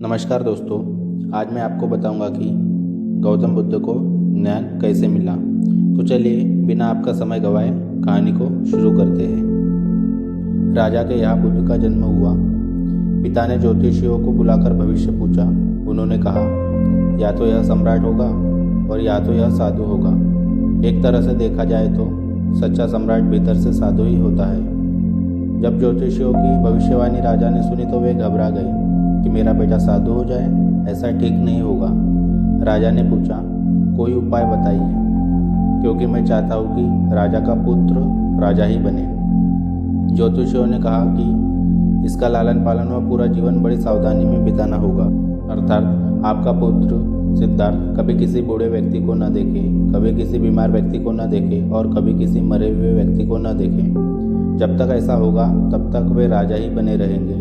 नमस्कार दोस्तों, आज मैं आपको बताऊंगा कि गौतम बुद्ध को ज्ञान कैसे मिला। तो चलिए बिना आपका समय गवाए कहानी को शुरू करते हैं। राजा के यहाँ बुद्ध का जन्म हुआ। पिता ने ज्योतिषियों को बुलाकर भविष्य पूछा। उन्होंने कहा, या तो यह सम्राट होगा और या तो यह साधु होगा। एक तरह से देखा जाए तो सच्चा सम्राट भीतर से साधु ही होता है। जब ज्योतिषियों की भविष्यवाणी राजा ने सुनी तो वे घबरा गए कि मेरा बेटा साधु हो जाए, ऐसा ठीक नहीं होगा। राजा ने पूछा, कोई उपाय बताइए, क्योंकि मैं चाहता हूँ कि राजा का पुत्र राजा ही बने। ज्योतिषियों ने कहा कि इसका लालन पालन व पूरा जीवन बड़ी सावधानी में बिताना होगा, अर्थात आपका पुत्र सिद्धार्थ कभी किसी बूढ़े व्यक्ति को न देखे, कभी किसी बीमार व्यक्ति को न देखे और कभी किसी मरे हुए व्यक्ति को न देखे। जब तक ऐसा होगा तब तक वे राजा ही बने रहेंगे।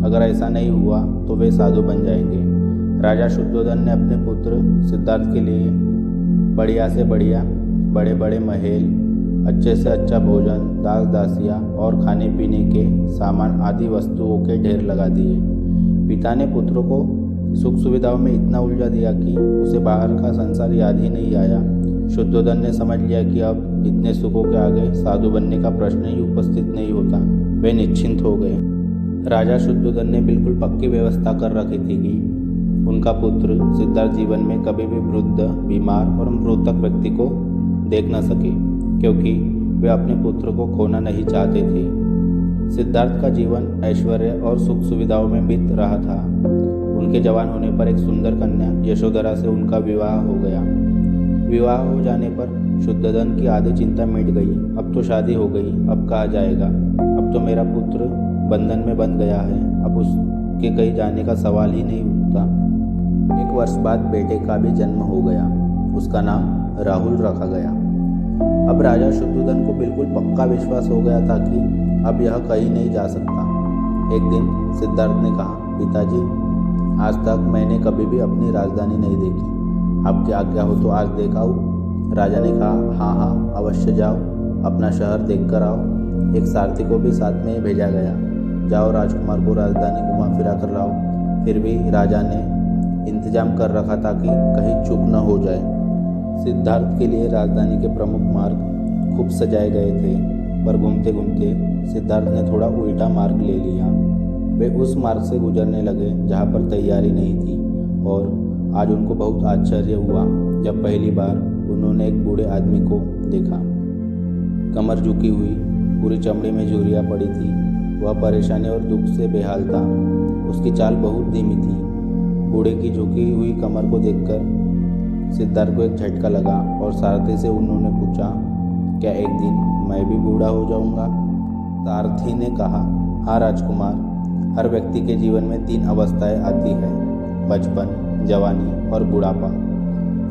अगर ऐसा नहीं हुआ तो वे साधु बन जाएंगे। राजा शुद्धोधन ने अपने पुत्र सिद्धार्थ के लिए बढ़िया से बढ़िया बड़े बड़े महल, अच्छे से अच्छा भोजन, दास दासियाँ और खाने पीने के सामान आदि वस्तुओं के ढेर लगा दिए। पिता ने पुत्र को सुख सुविधाओं में इतना उलझा दिया कि उसे बाहर का संसार याद ही नहीं आया। शुद्धोधन ने समझ लिया कि अब इतने सुखों के आगे साधु बनने का प्रश्न ही उपस्थित नहीं होता। वे निश्चिंत हो गए। राजा शुद्धोधन ने बिल्कुल पक्की व्यवस्था कर रखी थी कि उनका पुत्र सिद्धार्थ जीवन में कभी भी वृद्ध, बीमार और मृतक व्यक्ति को देख न सके, क्योंकि वे अपने पुत्र को खोना नहीं चाहते थे। सिद्धार्थ का जीवन ऐश्वर्य और सुख सुविधाओं में बीत रहा था। उनके जवान होने पर एक सुंदर कन्या यशोधरा से उनका विवाह हो गया। विवाह हो जाने पर शुद्धोधन की आधी चिंता मिट गई। अब तो शादी हो गई, अब कहा जाएगा। अब तो मेरा पुत्र बंधन में बंध गया है, अब उसके कहीं जाने का सवाल ही नहीं उठता। एक वर्ष बाद बेटे का भी जन्म हो गया। उसका नाम राहुल रखा गया। अब राजा शुद्धोधन को बिल्कुल पक्का विश्वास हो गया था कि अब यह कहीं नहीं जा सकता। एक दिन सिद्धार्थ ने कहा, पिताजी, आज तक मैंने कभी भी अपनी राजधानी नहीं देखी। आपकी आज्ञा हो तो आज देख आऊँ। राजा ने कहा, हाँ हाँ, अवश्य जाओ, अपना शहर देख कर आओ। एक सारथी को भी साथ में भेजा गया। जाओ, राजकुमार को राजधानी घुमा फिरा कर लाओ। फिर भी राजा ने इंतजाम कर रखा था कि कहीं चूक न हो जाए। सिद्धार्थ के लिए राजधानी के प्रमुख मार्ग खूब सजाए गए थे, पर घूमते घूमते सिद्धार्थ ने थोड़ा उल्टा मार्ग ले लिया। वे उस मार्ग से गुजरने लगे जहाँ पर तैयारी नहीं थी, और आज उनको बहुत आश्चर्य हुआ जब पहली बार उन्होंने एक बूढ़े आदमी को देखा। कमर झुकी हुई, पूरी चमड़ी में झुर्रियाँ पड़ी थी। वह परेशानी और दुख से बेहाल था। उसकी चाल बहुत धीमी थी। बूढ़े की झुकी हुई कमर को देखकर सिद्धार्थ को एक झटका लगा और सारथी से उन्होंने पूछा, क्या एक दिन मैं भी बूढ़ा हो जाऊंगा? सारथी ने कहा, हाँ राजकुमार, हर व्यक्ति के जीवन में 3 अवस्थाएं आती है, बचपन, जवानी और बुढ़ापा।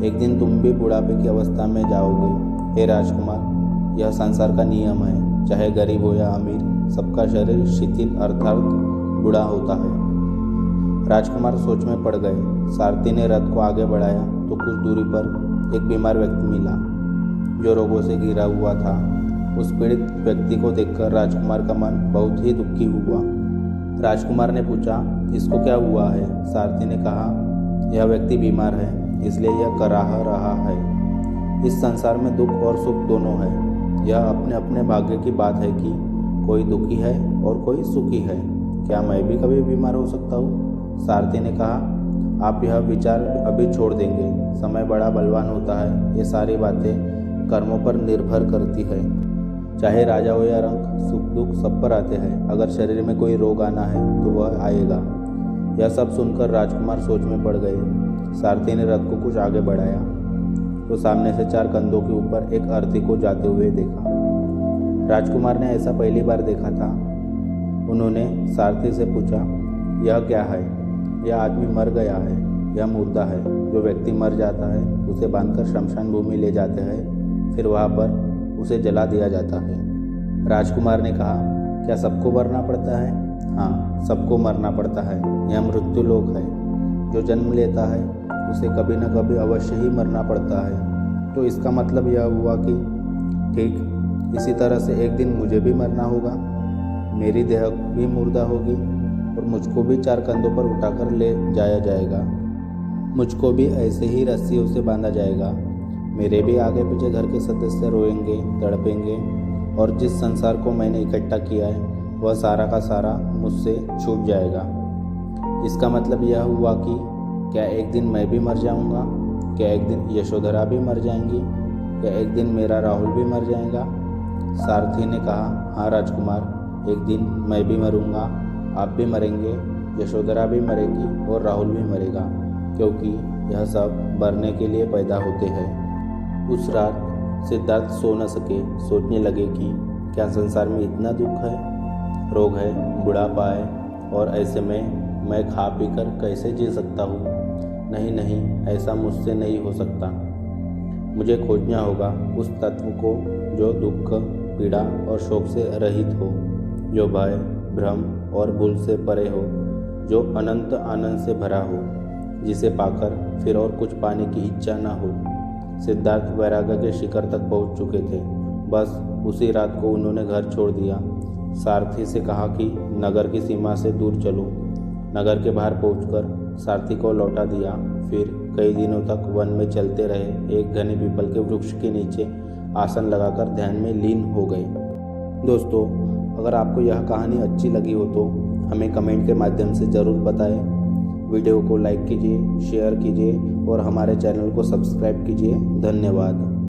एक दिन तुम भी बुढ़ापे की अवस्था में जाओगे। हे राजकुमार, यह संसार का नियम है। चाहे गरीब हो या अमीर, सबका शरीर शिथिल अर्थात बूढ़ा होता है। राजकुमार सोच में पड़ गए। सारथी ने रथ को आगे बढ़ाया तो कुछ दूरी पर एक बीमार व्यक्ति मिला जो रोगों से घिरा हुआ था। उस पीड़ित व्यक्ति को देखकर राजकुमार का मन बहुत ही दुखी हुआ। राजकुमार ने पूछा, इसको क्या हुआ है? सारथी ने कहा, यह व्यक्ति बीमार है, इसलिए यह कराह रहा है। इस संसार में दुख और सुख दोनों है। यह अपने अपने भाग्य की बात है कि कोई दुखी है और कोई सुखी है। क्या मैं भी कभी बीमार हो सकता हूँ? सारथी ने कहा, आप यह विचार अभी छोड़ देंगे। समय बड़ा बलवान होता है। ये सारी बातें कर्मों पर निर्भर करती है। चाहे राजा हो या रंक, सुख दुख सब पर आते हैं। अगर शरीर में कोई रोग आना है तो वह आएगा। यह सब सुनकर राजकुमार सोच में पड़ गए। सारथी ने रथ को कुछ आगे बढ़ाया तो सामने से 4 कंधों के ऊपर एक अर्थी को जाते हुए देखा। राजकुमार ने ऐसा पहली बार देखा था। उन्होंने सारथी से पूछा, यह क्या है? यह आदमी मर गया है, यह मुर्दा है। जो व्यक्ति मर जाता है उसे बांधकर शमशान भूमि ले जाते हैं, फिर वहाँ पर उसे जला दिया जाता है। राजकुमार ने कहा, क्या सबको मरना पड़ता है? हाँ, सबको मरना पड़ता है। यह मृत्यु लोक है। जो जन्म लेता है उसे कभी न कभी अवश्य ही मरना पड़ता है। तो इसका मतलब यह हुआ कि ठीक इसी तरह से एक दिन मुझे भी मरना होगा। मेरी देह भी मुर्दा होगी। और मुझको भी 4 कंधों पर उठाकर ले जाया जाएगा। मुझको भी ऐसे ही रस्सियों से बांधा जाएगा। मेरे भी आगे पीछे घर के सदस्य रोएंगे, तड़पेंगे और जिस संसार को मैंने इकट्ठा किया है वह सारा का सारा मुझसे छूट जाएगा। इसका मतलब यह हुआ कि क्या एक दिन मैं भी मर जाऊंगा? क्या एक दिन यशोधरा भी मर जाएंगी? क्या एक दिन मेरा राहुल भी मर जाएगा? सारथी ने कहा, हाँ राजकुमार, एक दिन मैं भी मरूंगा, आप भी मरेंगे, यशोधरा भी मरेगी और राहुल भी मरेगा, क्योंकि यह सब मरने के लिए पैदा होते हैं। उस रात सिद्धार्थ सो न सके। सोचने लगे कि क्या संसार में इतना दुख है, रोग है, बुढ़ापा है और ऐसे में मैं खा पी कर कैसे जी सकता हूँ? नहीं नहीं, ऐसा मुझसे नहीं हो सकता। मुझे खोजना होगा उस तत्व को जो दुख, पीड़ा और शोक से रहित हो, जो भय, भ्रम और भूल से परे हो, जो अनंत आनंद से भरा हो, जिसे पाकर फिर और कुछ पाने की इच्छा न हो। सिद्धार्थ वैराग्य के शिखर तक पहुंच चुके थे। बस उसी रात को उन्होंने घर छोड़ दिया। सारथी से कहा कि नगर की सीमा से दूर चलो। नगर के बाहर पहुंचकर सारथी को लौटा दिया। फिर कई दिनों तक वन में चलते रहे। एक घने पीपल के वृक्ष के नीचे आसन लगाकर ध्यान में लीन हो गए। दोस्तों, अगर आपको यह कहानी अच्छी लगी हो तो हमें कमेंट के माध्यम से ज़रूर बताएं। वीडियो को लाइक कीजिए, शेयर कीजिए और हमारे चैनल को सब्सक्राइब कीजिए। धन्यवाद।